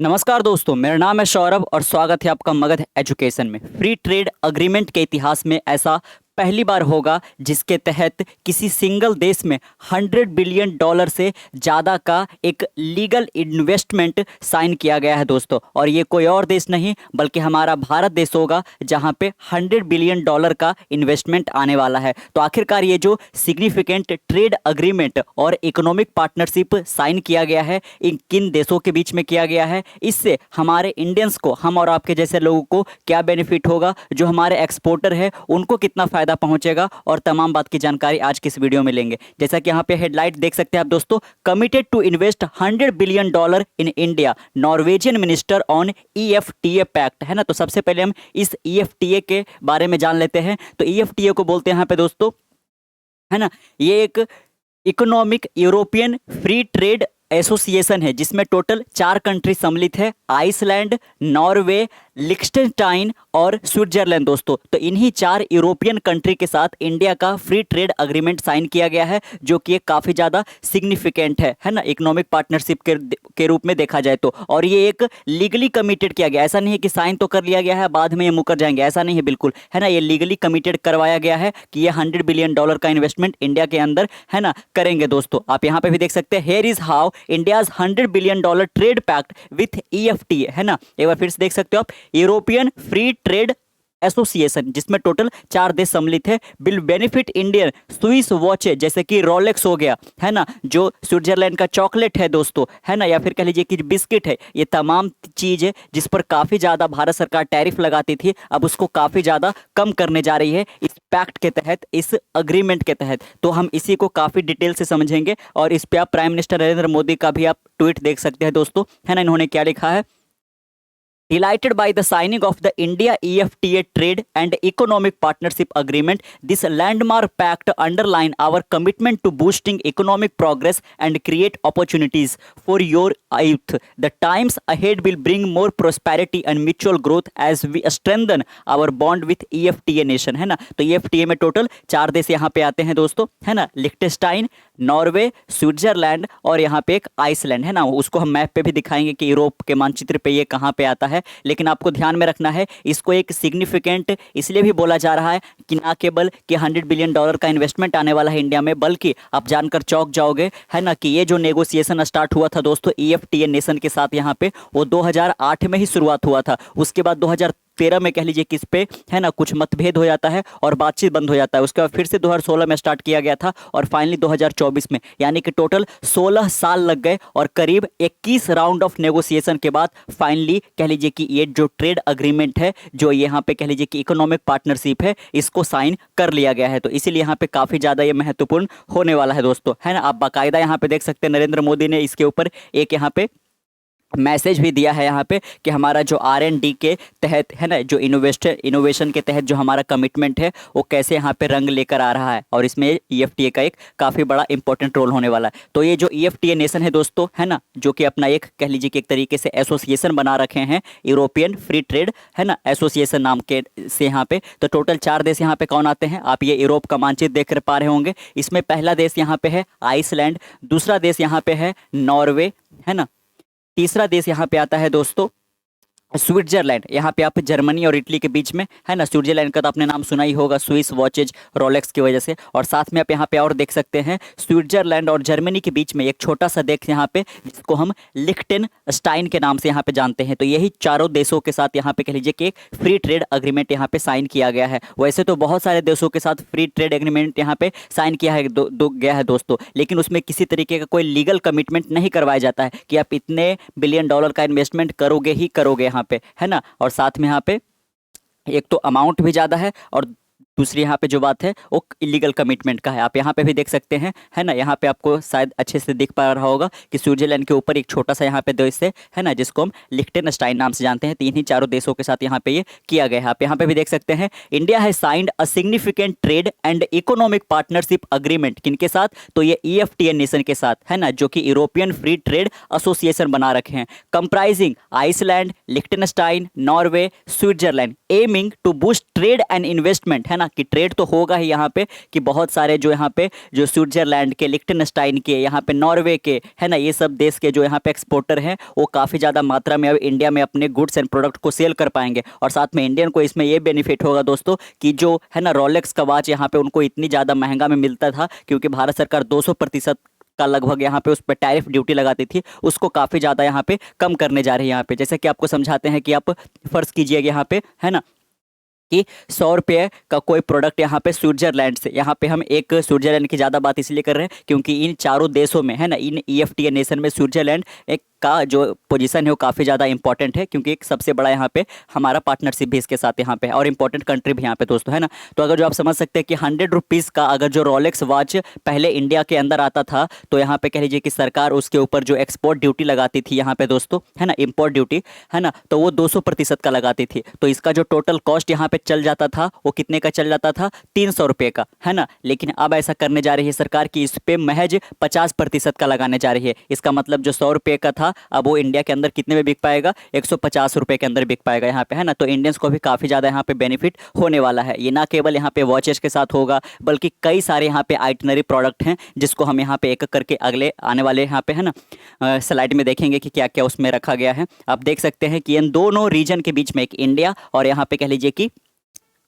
नमस्कार दोस्तों, मेरा नाम है सौरभ और स्वागत है आपका मगध एजुकेशन में। फ्री ट्रेड अग्रीमेंट के इतिहास में ऐसा पहली बार होगा जिसके तहत किसी सिंगल देश में 100 बिलियन डॉलर से ज़्यादा का एक लीगल इन्वेस्टमेंट साइन किया गया है दोस्तों। और ये कोई और देश नहीं बल्कि हमारा भारत देश होगा जहाँ पे 100 बिलियन डॉलर का इन्वेस्टमेंट आने वाला है। तो आखिरकार ये जो सिग्निफिकेंट ट्रेड अग्रीमेंट और इकोनॉमिक पार्टनरशिप साइन किया गया है, इन किन देशों के बीच में किया गया है, इससे हमारे इंडियंस को, हम और आपके जैसे लोगों को क्या बेनिफिट होगा, जो हमारे एक्सपोर्टर है उनको कितना फायदा पहुंचेगा, और तमाम बात की जानकारी आज की इस वीडियो में लेंगे। जैसा कि यहाँ पे हेडलाइट देख सकते हैं आप दोस्तों, committed to invest 100 billion dollar in India, Norwegian minister on EFTA pact, है ना। तो सबसे पहले हम इस ईएफटीए के बारे में जान लेते हैं। तो ईएफटीए को बोलते हैं यहाँ पे दोस्तों, है ना, ये एक economic European free trade association है जिसमें टोटल 4 कंट्री सम्मिलित है, आइसलैंड, नॉर्वे, लिechtenstein और स्विट्जरलैंड दोस्तों। तो इन्हीं 4 यूरोपियन कंट्री के साथ इंडिया का फ्री ट्रेड अग्रीमेंट साइन किया गया है, जो कि काफ़ी ज़्यादा सिग्निफिकेंट है ना, इकोनॉमिक पार्टनरशिप के रूप में देखा जाए तो। और ये एक लीगली कमिटेड किया गया, ऐसा नहीं है कि साइन तो कर लिया गया है बाद में ये मुकर जाएंगे, ऐसा नहीं है बिल्कुल, है ना। ये लीगली कमिटेड करवाया गया है कि ये 100 बिलियन डॉलर का इन्वेस्टमेंट इंडिया के अंदर, है ना, करेंगे दोस्तों। आप यहाँ पे भी देख सकते हैं, here is how India's 100 billion dollar trade pact with EFTA, है ना। एक बार फिर से देख सकते हो आप, यूरोपियन फ्री ट्रेड एसोसिएशन जिसमें टोटल 4 देश सम्मिलित है, will benefit Indian Swiss watch जैसे कि रोलेक्स हो गया, है ना, जो स्विट्जरलैंड का चॉकलेट है दोस्तों, है ना, या फिर कह लीजिए कि बिस्किट है। ये तमाम चीज़ है जिस पर काफ़ी ज़्यादा भारत सरकार टैरिफ लगाती थी, अब उसको काफ़ी ज़्यादा कम करने जा रही है इस पैक्ट के तहत, इस अग्रीमेंट के तहत। तो हम इसी को काफ़ी डिटेल से समझेंगे और इस पे आप प्राइम मिनिस्टर नरेंद्र मोदी का भी आप ट्वीट देख सकते हैं दोस्तों, है ना। इन्होंने क्या लिखा है, delighted by the signing of the India EFTA Trade and Economic Partnership Agreement, this landmark pact underline our commitment to boosting economic progress and create opportunities for your youth. The times ahead will bring more prosperity and mutual growth as we strengthen our bond with EFTA nation, है ना। तो EFTA में total 4 देश यहाँ पे आते हैं दोस्तों, है ना, लिechtenstein, नॉर्वे, स्विट्जरलैंड और यहाँ पे एक आइसलैंड, है ना। उसको हम मैप पे भी दिखाएंगे कि यूरोप के मानचित्र पे ये कहाँ पे आता है, लेकिन आपको ध्यान में रखना है, इसको एक सिग्निफिकेंट इसलिए भी बोला जा रहा है कि ना केवल कि 100 बिलियन डॉलर का इन्वेस्टमेंट आने वाला है इंडिया में, बल्कि आप जानकर चौंक जाओगे, है ना, कि ये जो नेगोशिएशन स्टार्ट हुआ था दोस्तों ईएफटीए नेशन के साथ यहाँ पे, वो 2008 में ही शुरुआत हुआ था। उसके बाद 2013 में कह लीजिए कि इस पे, है ना, कुछ मतभेद हो जाता है और बातचीत बंद हो जाता है। उसके बाद फिर से 2016 में स्टार्ट किया गया था और फाइनली 2024 में, यानी कि टोटल 16 साल लग गए और करीब 21 राउंड ऑफ नेगोशिएशन के बाद फाइनली कह लीजिए कि ये जो ट्रेड अग्रीमेंट है, जो यहाँ पे कह लीजिए कि इकोनॉमिक पार्टनरशिप है, इसको साइन कर लिया गया है। तो इसीलिए यहाँ पे काफ़ी ज़्यादा ये महत्वपूर्ण होने वाला है दोस्तों, है ना। आप बाकायदा यहाँ पे देख सकते हैं नरेंद्र मोदी ने इसके ऊपर एक यहाँ पे मैसेज भी दिया है यहाँ पे कि हमारा जो R&D के तहत, है ना, जो इनोवेशन के तहत जो हमारा कमिटमेंट है वो कैसे यहाँ पे रंग लेकर आ रहा है, और इसमें EFTA का एक काफ़ी बड़ा इंपॉर्टेंट रोल होने वाला है। तो ये जो EFTA नेशन है दोस्तों, है ना, जो कि अपना एक कह लीजिए कि एक तरीके से एसोसिएशन बना रखे हैं, यूरोपियन फ्री ट्रेड, है ना, एसोसिएशन नाम के से यहाँ पे। तो टोटल 4 देश यहाँ पे कौन आते हैं, आप ये यूरोप का मानचित्र देख पा रहे होंगे। इसमें पहला देश यहाँ पे है आइसलैंड, दूसरा देश यहाँ पे है नॉर्वे, है ना, तीसरा देश यहाँ पे आता है दोस्तों स्विट्जरलैंड। यहाँ पे आप जर्मनी और इटली के बीच में, है ना, स्विट्जरलैंड का तो आपने नाम सुना ही होगा स्विस वॉचेज रोलेक्स की वजह से। और साथ में आप यहाँ पे और देख सकते हैं स्विट्जरलैंड और जर्मनी के बीच में एक छोटा सा देश यहाँ पे, जिसको हम लिechtenstein के नाम से यहाँ पे जानते हैं। तो यही चारों देशों के साथ यहाँ पे कह लीजिए कि फ्री ट्रेड अग्रीमेंट यहाँ पे साइन किया गया है। वैसे तो बहुत सारे देशों के साथ फ्री ट्रेड एग्रीमेंट यहाँ पे साइन किया है गया है दोस्तों, लेकिन उसमें किसी तरीके का कोई लीगल कमिटमेंट नहीं करवाया जाता है कि आप इतने बिलियन डॉलर का इन्वेस्टमेंट करोगे ही करोगे यहाँ पे, है ना। और साथ में यहाँ पे एक तो अमाउंट भी ज़्यादा है और दूसरी यहाँ पे जो बात है वो इलीगल कमिटमेंट का है। आप यहाँ पे भी देख सकते हैं, है ना, यहाँ पे आपको शायद अच्छे से दिख पा रहा होगा कि स्विट्जरलैंड के ऊपर एक छोटा सा यहाँ पे देश है ना, जिसको हम लिechtenstein नाम से जानते हैं। तीन ही चारों देशों के साथ यहाँ पे ये किया गया है। आप यहाँ पे भी देख सकते हैं, इंडिया है signed a significant trade and economic partnership agreement, किनके साथ, तो ये EFTA नेशन के साथ, है ना, जो कि यूरोपियन फ्री ट्रेड एसोसिएशन बना रखे हैं, कंप्राइजिंग आइसलैंड, लिechtenstein, Norway, Switzerland, aiming to boost trade and investment, है ना। ना, कि ट्रेड तो होगा ही यहाँ पे, कि बहुत सारे जो यहाँ पे जो स्विट्जरलैंड के, लिक्टनस्टाइन के, यहाँ पे नॉर्वे के, है ना, ये सब देश के जो यहाँ पे एक्सपोर्टर हैं वो काफ़ी ज़्यादा मात्रा में अब इंडिया में अपने गुड्स एंड प्रोडक्ट को सेल कर पाएंगे। और साथ में इंडियन को इसमें ये बेनिफिट होगा दोस्तों कि जो है ना रोलेक्स का वॉच यहाँ पे उनको इतनी ज़्यादा महंगा में मिलता था, क्योंकि भारत सरकार 200% का लगभग यहाँ पे उस पर टैरिफ ड्यूटी लगाती थी, उसको काफ़ी ज़्यादा यहाँ पे कम करने जा रही है यहाँ पे। जैसे कि आपको समझाते हैं कि आप फर्ज कीजिएगा यहाँ पे, है ना, कि 100 रुपये का कोई प्रोडक्ट यहाँ पे स्विट्जरलैंड से, यहाँ पे हम एक स्विट्जरलैंड की ज़्यादा बात इसलिए कर रहे हैं क्योंकि इन चारों देशों में, है ना, इन EFTA नेशन में स्विट्जरलैंड एक का जो पोजीशन है वो काफ़ी ज़्यादा इंपॉर्टेंट है, क्योंकि एक सबसे बड़ा यहाँ पे हमारा पार्टनरशिप भी इसके साथ यहाँ पे और इंपॉर्टेंट कंट्री भी यहाँ पे दोस्तों, है ना। तो अगर जो आप समझ सकते हैं कि 100 रुपीज़ का अगर जो रोलेक्स वॉच पहले इंडिया के अंदर आता था, तो यहाँ पे कह लीजिए कि सरकार उसके ऊपर जो एक्सपोर्ट ड्यूटी लगाती थी यहाँ पे दोस्तों, है ना, इम्पोर्ट ड्यूटी, है ना, तो वो 200% का लगाती थी। तो इसका जो टोटल कॉस्ट यहाँ पे चल जाता था वो कितने का चल जाता था, 300 रुपये का, है ना। लेकिन अब ऐसा करने जा रही है सरकार की इस पे महज 50% का लगाने जा रही है। इसका मतलब जो 100 रुपये का था अब वो इंडिया के अंदर कितने में बिक पाएगा, 150 रुपये के अंदर बिक पाएगा यहाँ पे, है ना। तो इंडियंस को भी काफ़ी ज़्यादा यहाँ पे बेनिफिट होने वाला है। ये ना केवल यहाँ पे वॉचेस के साथ होगा, बल्कि कई सारे यहाँ पे आइटनरी प्रोडक्ट हैं जिसको हम यहाँ पे एक एक करके अगले आने वाले यहाँ पे, है ना, स्लाइड में देखेंगे कि क्या क्या उसमें रखा गया है। आप देख सकते हैं कि इन दोनों रीजन के बीच में, एक इंडिया और यहाँ पे कह लीजिए कि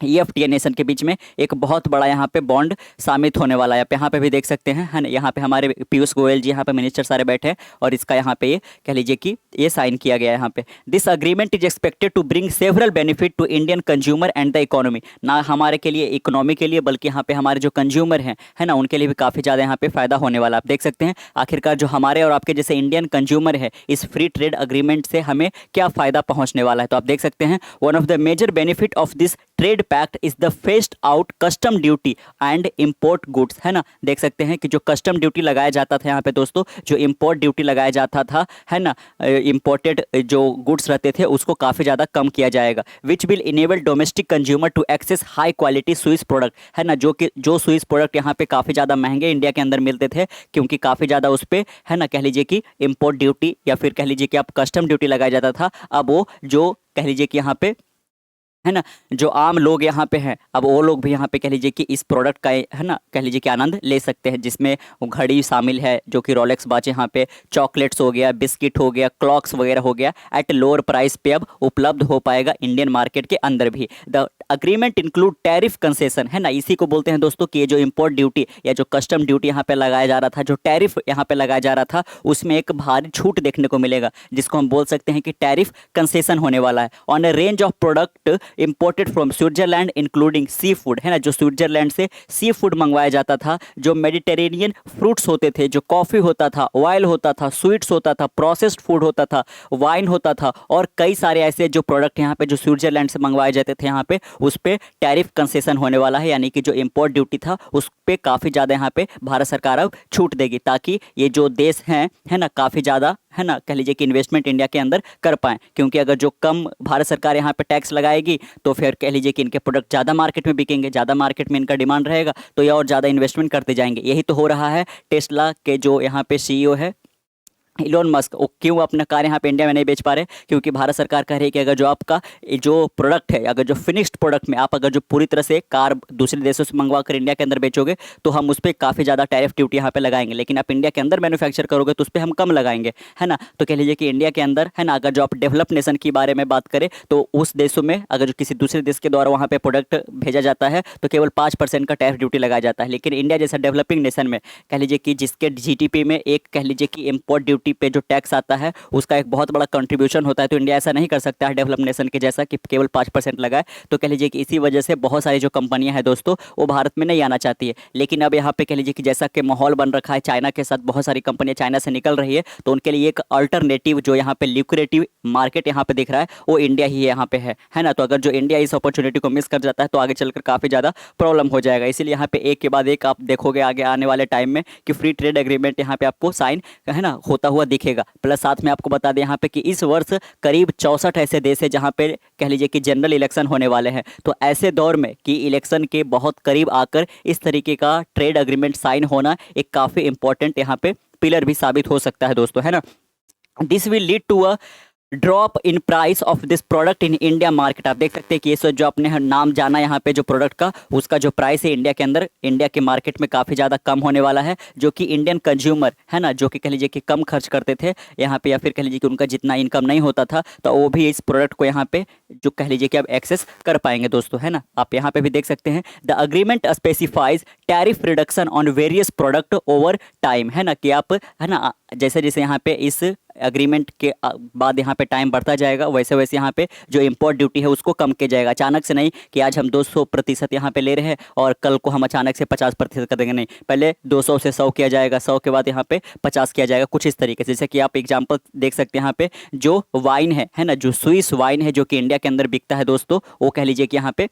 EFTA नेशन के बीच में एक बहुत बड़ा यहाँ पे बॉन्ड शामिल होने वाला है। आप यहाँ पे भी देख सकते हैं, है ना, यहाँ पे हमारे पीयूष गोयल जी यहाँ पे मिनिस्टर सारे बैठे हैं और इसका यहाँ पे ये कह लीजिए कि ये साइन किया गया है यहाँ पे। This agreement is expected to bring several benefit to Indian consumer and the economy. ना हमारे के लिए, इकोनॉमी के लिए, बल्कि यहाँ पे हमारे जो कंज्यूमर हैं, है ना, उनके लिए भी काफ़ी ज़्यादा यहाँ पे फ़ायदा होने वाला। आप देख सकते हैं आखिरकार जो हमारे और आपके जैसे इंडियन कंज्यूमर है इस फ्री ट्रेड अग्रीमेंट से हमें क्या फ़ायदा पहुँचने वाला है। तो आप देख सकते हैं one of the major benefit of this trade pact is the phased out custom duty and import goods, है ना। देख सकते हैं कि जो कस्टम ड्यूटी लगाया जाता था यहाँ पे दोस्तों, जो इंपोर्ट ड्यूटी लगाया जाता था, है ना, इंपोर्टेड जो गुड्स रहते थे उसको काफ़ी ज़्यादा कम किया जाएगा। Which will enable domestic consumer to access high quality Swiss product, है ना, जो स्विस प्रोडक्ट यहाँ पे काफ़ी ज़्यादा महंगे इंडिया के अंदर मिलते थे, क्योंकि काफ़ी ज़्यादा उस पर, है ना, कह लीजिए कि इंपोर्ट ड्यूटी या फिर कह लीजिए कि आप कस्टम ड्यूटी लगाया जाता था। अब वो जो कह लीजिए कि यहाँ पे, है ना, जो आम लोग यहाँ पे हैं, अब वो लोग भी यहाँ पे कह लीजिए कि इस प्रोडक्ट का, है ना, कह लीजिए कि आनंद ले सकते हैं, जिसमें वो घड़ी शामिल है जो कि रोलेक्स वॉच, यहाँ पे चॉकलेट्स हो गया, बिस्किट हो गया, क्लॉक्स वगैरह हो गया, एट लोअर प्राइस पे अब उपलब्ध हो पाएगा इंडियन मार्केट के अंदर भी। The agreement include tariff concession, है ना, इसी को बोलते हैं दोस्तों कि ये जो इम्पोर्ट ड्यूटी या जो कस्टम ड्यूटी यहाँ पे लगाया जा रहा था, जो टैरिफ यहाँ पे लगाया जा रहा था, उसमें एक भारी छूट देखने को मिलेगा, जिसको हम बोल सकते हैं कि टैरिफ कंसेशन होने वाला है on a range of product imported from Switzerland including sea food, है ना, जो स्विट्जरलैंड से सी फूड मंगवाया जाता था, जो मेडिटेरेनियन फ्रूट्स होते थे, जो कॉफ़ी होता था, ऑयल होता था, स्वीट्स होता था, प्रोसेस्ड फूड होता था, वाइन होता था, और कई सारे ऐसे जो प्रोडक्ट यहाँ पे जो स्विट्जरलैंड से मंगवाए जाते थे, यहाँ पे उस पर टैरिफ कंसेशन होने वाला है। यानी कि जो इम्पोर्ट ड्यूटी था उस पर काफ़ी ज़्यादा यहाँ पे भारत सरकार अब छूट देगी, ताकि ये जो देश हैं, है ना, काफ़ी ज़्यादा, है ना, कह लीजिए कि इन्वेस्टमेंट इंडिया के अंदर कर पाएँ। क्योंकि अगर जो कम भारत सरकार यहाँ पे टैक्स लगाएगी तो फिर कह लीजिए कि इनके प्रोडक्ट ज़्यादा मार्केट में बिकेंगे, ज़्यादा मार्केट में इनका डिमांड रहेगा, तो ये और ज़्यादा इन्वेस्टमेंट करते जाएंगे। यही तो हो रहा है। टेस्ला के जो यहाँ पे CEO है इलोन मस्क, वो क्यों अपना कार यहाँ पे इंडिया में नहीं बेच पा रहे? क्योंकि भारत सरकार कह रही है कि अगर जो आपका जो प्रोडक्ट है, अगर जो फिनिश्ड प्रोडक्ट में आप अगर जो पूरी तरह से कार दूसरे देशों से मंगवा कर इंडिया के अंदर बेचोगे तो हम उस पर काफ़ी ज़्यादा टैरिफ ड्यूटी यहाँ पे लगाएंगे, लेकिन आप इंडिया के अंदर मैन्युफैक्चर करोगे तो उस पर हम कम लगाएंगे, है ना। तो कह लीजिए कि इंडिया के अंदर, है ना, अगर जो आप डेवलप नेशन की बारे में बात करें तो उस देशों में अगर जो किसी दूसरे देश के द्वारा वहाँ पर प्रोडक्ट भेजा जाता है तो केवल 5% का टैरिफ ड्यूटी लगाया जाता है। लेकिन इंडिया जैसा डेवलपिंग नेशन में कह लीजिए कि जिसके GDP में एक कह लीजिए कि इम्पोर्ट ड्यूटी पे जो टैक्स है उसका एक बहुत बड़ा कंट्रीब्यूशन होता है, तो इंडिया ऐसा नहीं कर सकता है डेवलप नेशन के जैसा कि केवल 5% लगाए। तो कह लीजिए कि इसी वजह से बहुत सारी जो कंपनियां हैं दोस्तों वो भारत में नहीं आना चाहती है। लेकिन अब यहाँ पे कह लीजिए कि जैसा कि माहौल बन रखा है चाइना के साथ, बहुत सारी कंपनियां चाइना से निकल रही है, तो उनके लिए एक अल्टरनेटिव जो यहाँ पे ल्यूक्रेटिव मार्केट यहाँ पे दिख रहा है वो इंडिया ही यहाँ पे है ना। तो अगर जो इंडिया इस अपॉर्चुनिटी को मिस कर जाता है तो आगे चलकर काफ़ी ज़्यादा प्रॉब्लम हो जाएगा। इसीलिए यहाँ पे एक के बाद एक आप देखोगे आगे आने वाले टाइम में कि फ्री ट्रेड एग्रीमेंट यहाँ पे आपको साइन, है ना, होता हुआ दिखेगा। प्लस साथ में आपको बता दें यहाँ पे कि इस वर्ष करीब 64 ऐसे देश है जहाँ पे कह लीजिए कि जनरल इलेक्शन होने वाले हैं। तो ऐसे दौर में कि इलेक्शन के बहुत करीब आकर इस तरीके का ट्रेड एग्रीमेंट साइन होना एक काफ़ी इंपॉर्टेंट यहाँ पे पिलर भी साबित हो सकता है दोस्तों, है ना। This will lead to a drop in price of this product in India market. आप देख सकते हैं कि ये जो आपने नाम जाना यहाँ पे जो प्रोडक्ट का, उसका जो प्राइस है इंडिया के अंदर, इंडिया के मार्केट में काफ़ी ज़्यादा कम होने वाला है, जो कि इंडियन कंज्यूमर है ना, जो कि कह लीजिए कि कम खर्च करते थे यहाँ पे, या फिर कह लीजिए कि उनका जितना इनकम नहीं होता था, तो वो भी इस प्रोडक्ट को यहाँ पे जो कह लीजिए कि आप एक्सेस कर पाएंगे दोस्तों, है ना। आप यहाँ पे भी देख सकते हैं the agreement specifies tariff reduction on various product over time, है ना, कि आप है ना जैसे जैसे यहाँ पे इस एग्रीमेंट के बाद यहाँ पे टाइम बढ़ता जाएगा, वैसे वैसे यहाँ पे जो इम्पोर्ट ड्यूटी है उसको कम किया जाएगा। अचानक से नहीं कि आज हम 200% यहाँ पे ले रहे हैं और कल को हम अचानक से 50% कर देंगे, नहीं, पहले 200 से 100 किया जाएगा, 100 के बाद यहाँ पे 50 किया जाएगा, कुछ इस तरीके से। जैसे कि आप एग्जाम्पल देख सकते हैं यहाँ पे जो वाइन है ना, जो स्विस वाइन है जो कि इंडिया के अंदर बिकता है दोस्तों, वो कह लीजिए कि यहाँ पे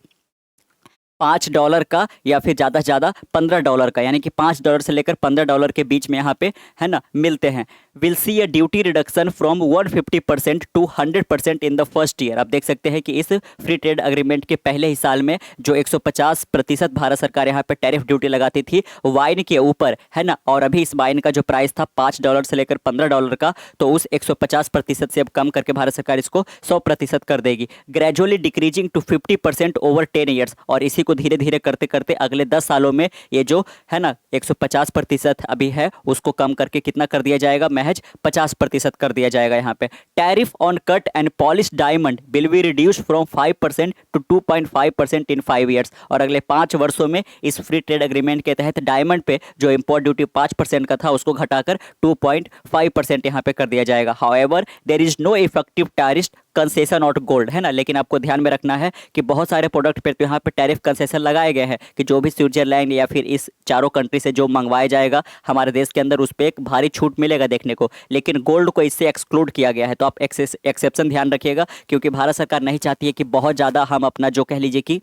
$5 का या फिर ज़्यादा से ज़्यादा $15 का, यानी कि $5 से लेकर $15 के बीच में यहाँ पे है ना मिलते हैं। Will see a duty reduction from 150% to 100% in the first year. आप देख सकते हैं कि इस फ्री ट्रेड अग्रीमेंट के पहले ही साल में जो 150% भारत सरकार यहाँ पे टैरिफ ड्यूटी लगाती थी वाइन के ऊपर, है ना, और अभी इस वाइन का जो प्राइस था $5 से लेकर $15 का, तो उस 150% से अब कम करके भारत सरकार इसको 100% कर देगी, gradually decreasing to 50% over 10 years. और इसी को धीरे धीरे करते करते अगले 10 सालों में ये जो है ना 150% अभी है उसको कम करके कितना कर दिया जाएगा, महज 50% कर दिया जाएगा। यहाँ पे tariff on cut and polish diamond will be reduce from 5% to 2.5% in 5 years. और अगले 5 वर्षों में इस फ्री ट्रेड एग्रीमेंट के तहत डायमंड पे जो इम्पोर्ट ड्यूटी 5% का था उसको घटाकर 2.5% यहाँ पे कर दिया जाएगा। However there is no effective tariff concession on gold, है ना, लेकिन आपको ध्यान में रखना है कि बहुत सारे प्रोडक्ट पे तो यहाँ पे टैरिफ कंसेशन लगाए गए हैं कि जो भी स्विट्जरलैंड या फिर इस चारों कंट्री से जो मंगवाया जाएगा हमारे देश के अंदर उस पर एक भारी छूट मिलेगा देखने को, लेकिन गोल्ड को इससे एक्सक्लूड किया गया है। तो आप एक्सेप्शन ध्यान रखिएगा, क्योंकि भारत सरकार नहीं चाहती है कि बहुत ज़्यादा हम अपना जो कह लीजिए कि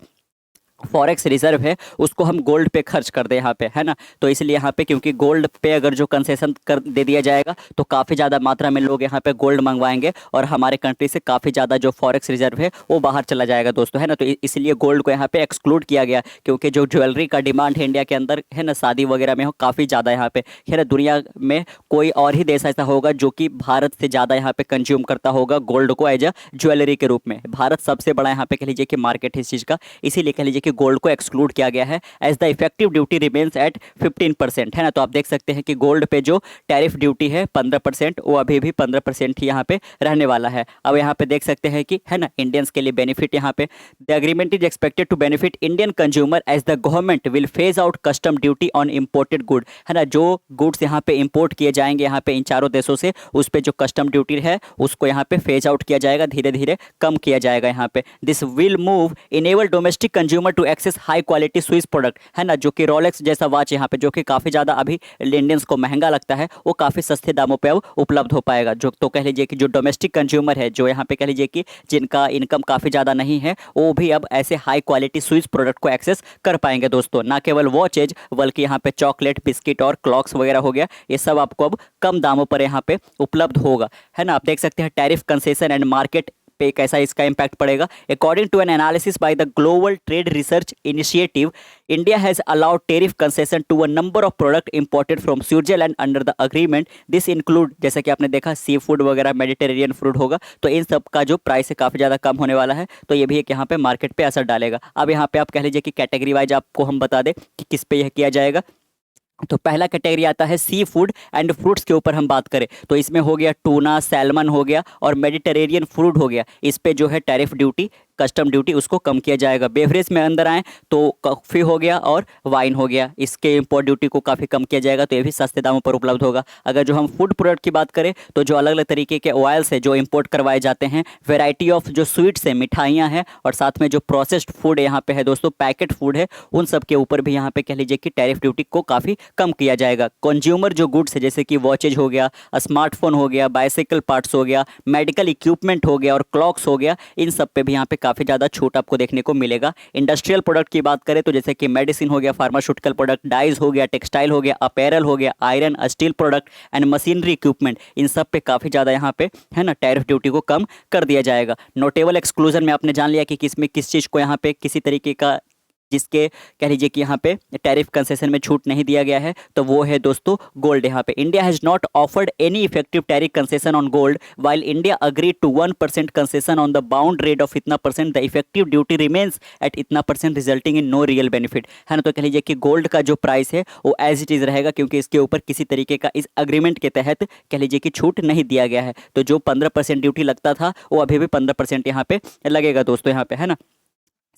फॉरेक्स रिजर्व है उसको हम गोल्ड पे खर्च कर दें यहाँ पे, है ना। तो इसलिए यहाँ पे क्योंकि गोल्ड पे अगर जो कंसेशन कर दे दिया जाएगा तो काफ़ी ज़्यादा मात्रा में लोग यहाँ पे गोल्ड मंगवाएंगे और हमारे कंट्री से काफ़ी ज़्यादा जो फॉरेक्स रिजर्व है वो बाहर चला जाएगा दोस्तों, है ना। तो इसलिए गोल्ड को यहाँ पे एक्सक्लूड किया गया, क्योंकि जो ज्वेलरी का डिमांड है इंडिया के अंदर, है ना, शादी वगैरह में हो काफ़ी ज़्यादा यहाँ पे, है ना। दुनिया में कोई और ही देश ऐसा होगा जो कि भारत से ज़्यादा यहाँ पे कंज्यूम करता होगा गोल्ड को एज अ ज्वेलरी के रूप में। भारत सबसे बड़ा यहाँ पे कह लीजिए कि मार्केट है इस चीज़ का, इसीलिए कह लीजिए कि गोल्ड को एक्सक्लूड किया गया है as the effective duty remains at 15%, है ना। तो आप देख सकते हैं कि गोल्ड पे जो टैरिफ ड्यूटी है 15%, वो अभी भी 15% ही यहाँ पे रहने वाला है। अब यहाँ पे देख सकते हैं कि, है ना, इंडियंस के लिए बेनिफिट यहाँ पे the agreement is expected to benefit Indian consumer as the government will phase out custom duty on imported good, है ना। जो गुड्स यहाँ पे इंपोर्ट किए जाएंगे यहाँ पे इन चारों देशों से, उस पर जो कस्टम ड्यूटी है उसको यहाँ पे फेज आउट किया जाएगा, धीरे धीरे कम किया जाएगा यहाँ पे। This will move enable domestic consumer to access high quality Swiss product, है ना, जो कि रोलेक्स जैसा वॉच यहाँ पे जो कि काफ़ी ज़्यादा अभी इंडियंस को महंगा लगता है वो काफ़ी सस्ते दामों पे अब उपलब्ध हो पाएगा। जो तो कह लीजिए कि जो डोमेस्टिक कंज्यूमर है, जो यहाँ पे कह लीजिए कि जिनका इनकम काफ़ी ज़्यादा नहीं है, वो भी अब ऐसे हाई क्वालिटी स्विस प्रोडक्ट को एक्सेस कर पाएंगे दोस्तों। ना केवल वॉचेज बल्कि यहाँ पे चॉकलेट, बिस्किट और क्लॉक्स वगैरह हो गया, ये सब आपको अब कम दामों पर यहाँ पे उपलब्ध होगा, है ना। आप देख सकते हैं टैरिफ कंसेशन एंड मार्केट पे कैसा इसका इम्पैक्ट पड़ेगा। According to an analysis by the global trade research initiative, India has allowed tariff concession to a number of product imported from Switzerland under the agreement. This include, जैसे कि आपने देखा, sea food वगैरह, Mediterranean food होगा, तो इन सब का जो प्राइस है काफ़ी ज़्यादा कम होने वाला है, तो ये भी एक यहाँ पे मार्केट पे असर डालेगा। अब यहाँ पे आप कह लीजिए कि कैटेगरी वाइज आपको हम बता दें कि किस पे यह किया जाएगा। तो पहला कैटेगरी आता है सी फूड एंड फ्रूट्स के ऊपर हम बात करें तो इसमें हो गया टूना, सैल्मन हो गया और मेडिटेरेनियन फूड हो गया। इस पे जो है टैरिफ ड्यूटी, कस्टम ड्यूटी उसको कम किया जाएगा। बेवरेज में अंदर आए तो कॉफ़ी हो गया और वाइन हो गया, इसके इम्पोर्ट ड्यूटी को काफ़ी कम किया जाएगा, तो ये भी सस्ते दामों पर उपलब्ध होगा। अगर जो हम फूड प्रोडक्ट की बात करें तो जो अलग अलग तरीके के ऑयल्स है जो इंपोर्ट करवाए जाते हैं, वेराइटी ऑफ जो स्वीट्स है, मिठाइयाँ हैं, और साथ में जो प्रोसेस्ड फूड यहाँ पे है दोस्तों, पैकेट फूड है, उन सब के ऊपर भी यहाँ पे कह लीजिए कि टैरिफ ड्यूटी को काफ़ी कम किया जाएगा। कंज्यूमर जो गुड्स है जैसे कि वॉचेज हो गया, स्मार्टफोन हो गया, बाइसाइकिल पार्ट्स हो गया, मेडिकल इक्विपमेंट हो गया और क्लॉक्स हो गया, इन सब पे भी यहाँ पे काफ़ी ज़्यादा छूट आपको देखने को मिलेगा। इंडस्ट्रियल प्रोडक्ट की बात करें तो जैसे कि मेडिसिन हो गया, फार्मास्यूटिकल प्रोडक्ट, डाइज हो गया, टेक्सटाइल हो गया, अपैरल हो गया, iron, steel product and machinery equipment, इन सब पे काफ़ी ज़्यादा यहाँ पे, है ना, टैरिफ ड्यूटी को कम कर दिया जाएगा। नोटेबल एक्सक्लूजन में आपने जान लिया कि किसमें किस चीज़ को यहाँ पे किसी तरीके का जिसके कह लीजिए कि यहाँ पे टैरिफ कंसेशन में छूट नहीं दिया गया है, तो वो है दोस्तों गोल्ड। यहाँ पे India has not offered any effective tariff concession on gold while India agree to 1% concession on the bound rate of इतना percent, the effective duty remains at इतना percent resulting in no real benefit, है ना। तो कह लीजिए कि gold का जो प्राइस है वो एज इट इज़ रहेगा, क्योंकि इसके ऊपर किसी तरीके का इस अग्रीमेंट के तहत कह लीजिए कि छूट नहीं दिया गया है। तो जो 15% ड्यूटी लगता था वो अभी भी 15% यहाँ पे लगेगा दोस्तों, यहाँ पे, है ना।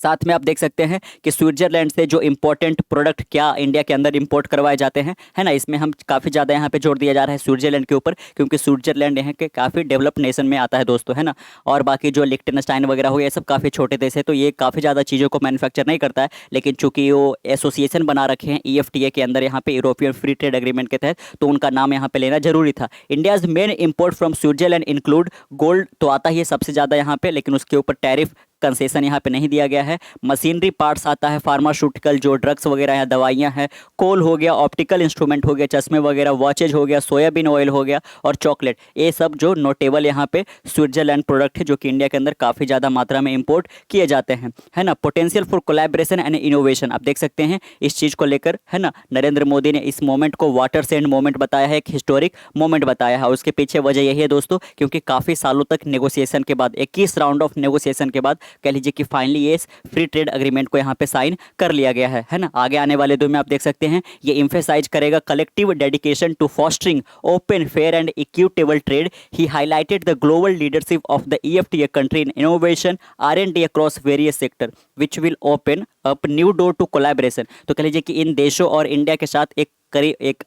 साथ में आप देख सकते हैं कि स्विट्जरलैंड से जो इंपॉर्टेंट प्रोडक्ट क्या इंडिया के अंदर इंपोर्ट करवाए जाते हैं, है ना, इसमें हम काफ़ी ज़्यादा यहाँ पे जोर दिया जा रहा है स्विट्जरलैंड के ऊपर, क्योंकि स्विट्जरलैंड यहाँ के काफ़ी डेवलप्ड नेशन में आता है दोस्तों, है ना। और बाकी जो लिechtenstein वगैरह हो गया, ये सब काफ़ी छोटे देश है, तो ये काफ़ी ज़्यादा चीज़ों को मैन्युफैक्चर नहीं करता है, लेकिन चूंकि वो एसोसिएशन बना रखे हैं EFTA के अंदर, यहाँ पे यूरोपियन फ्री ट्रेड एग्रीमेंट के तहत, तो उनका नाम यहाँ पे लेना जरूरी था। India's main import from Switzerland include gold, तो आता ही है सबसे ज़्यादा यहाँ पे, लेकिन उसके ऊपर टैरिफ कंसेशन यहाँ पे नहीं दिया गया है। मशीनरी पार्ट्स आता है, फार्मास्यूटिकल जो ड्रग्स वगैरह है, दवाइयाँ हैं, कोल हो गया, ऑप्टिकल इंस्ट्रूमेंट हो गया, चश्मे वगैरह, वॉचेज हो गया, सोयाबीन ऑयल हो गया और चॉकलेट, ये सब जो नोटेबल यहाँ पे स्विट्जरलैंड प्रोडक्ट है जो कि इंडिया के अंदर काफ़ी ज़्यादा मात्रा में इंपोर्ट किए जाते हैं, है ना। Potential for collaboration and innovation, आप देख सकते हैं इस चीज़ को लेकर, है ना। नरेंद्र मोदी ने इस मोमेंट को वाटर सेंड मोमेंट बताया है, एक हिस्टोरिक मोमेंट बताया है, और उसके पीछे वजह यही है दोस्तों, क्योंकि काफ़ी सालों तक नेगोशिएशन के बाद, 21 राउंड ऑफ नेगोशिएशन के बाद कह लीजिए कि फाइनली ये फ्री ट्रेड एग्रीमेंट को यहाँ पे साइन कर लिया गया है ना। आगे आने वाले दिन में आप देख सकते हैं ये एम्फेसाइज करेगा collective dedication to fostering open, fair and equitable trade. He highlighted the global leadership of the EFTA country in innovation R&D across various sector which will open up new door to collaboration. तो कह लीजिए कि इन देशों और India के साथ एक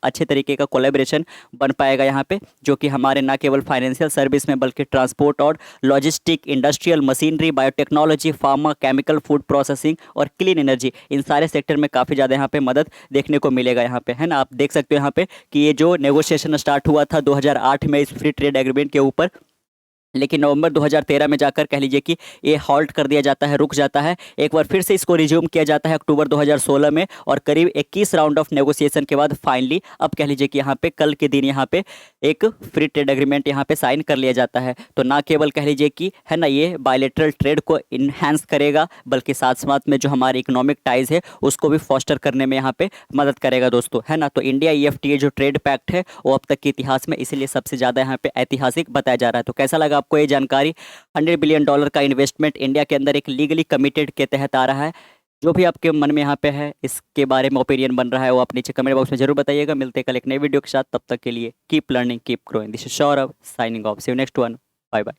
अच्छे तरीके का कोलैबोरेशन बन पाएगा यहाँ पे, जो कि हमारे ना केवल फाइनेंशियल सर्विस में बल्कि ट्रांसपोर्ट और logistic, industrial, machinery, biotechnology, pharma, chemical, food processing और क्लीन एनर्जी, इन सारे सेक्टर में काफ़ी ज़्यादा यहाँ पे मदद देखने को मिलेगा यहाँ पे, है ना। आप देख सकते हो यहाँ पे कि ये जो नेगोशिएशन स्टार्ट हुआ था 2008 में इस फ्री ट्रेड एग्रीमेंट के ऊपर, लेकिन नवंबर 2013 में जाकर कह लीजिए कि ये हॉल्ट कर दिया जाता है, रुक जाता है। एक बार फिर से इसको रिज्यूम किया जाता है अक्टूबर 2016 में, और करीब 21 राउंड ऑफ नेगोशिएशन के बाद फाइनली अब कह लीजिए कि यहाँ पे कल के दिन यहाँ पे एक फ्री ट्रेड एग्रीमेंट यहाँ पे साइन कर लिया जाता है। तो ना केवल कह लीजिए कि, है ना, ये बायलैटरल ट्रेड को इन्हांस करेगा, बल्कि साथ साथ में जो हमारे इकोनॉमिक टाइज है उसको भी फॉस्टर करने में यहाँ पे मदद करेगा दोस्तों, है ना। तो इंडिया EFTA जो ट्रेड पैक्ट है वो अब तक के इतिहास में इसीलिए सबसे ज़्यादा यहाँ पे ऐतिहासिक बताया जा रहा है। तो कैसा लगा आपको ये जानकारी? $100 बिलियन का इन्वेस्टमेंट इंडिया के अंदर एक लीगली कमिटेड के तहत आ रहा है। जो भी आपके मन में यहाँ पे है इसके बारे में ओपिनियन बन रहा है वो आप नीचे कमेंट बॉक्स में जरूर बताइएगा। मिलते हैं कल एक नई वीडियो के साथ, तब तक के लिए keep learning, keep growing. This is Saurabh signing off, see you next one, bye bye.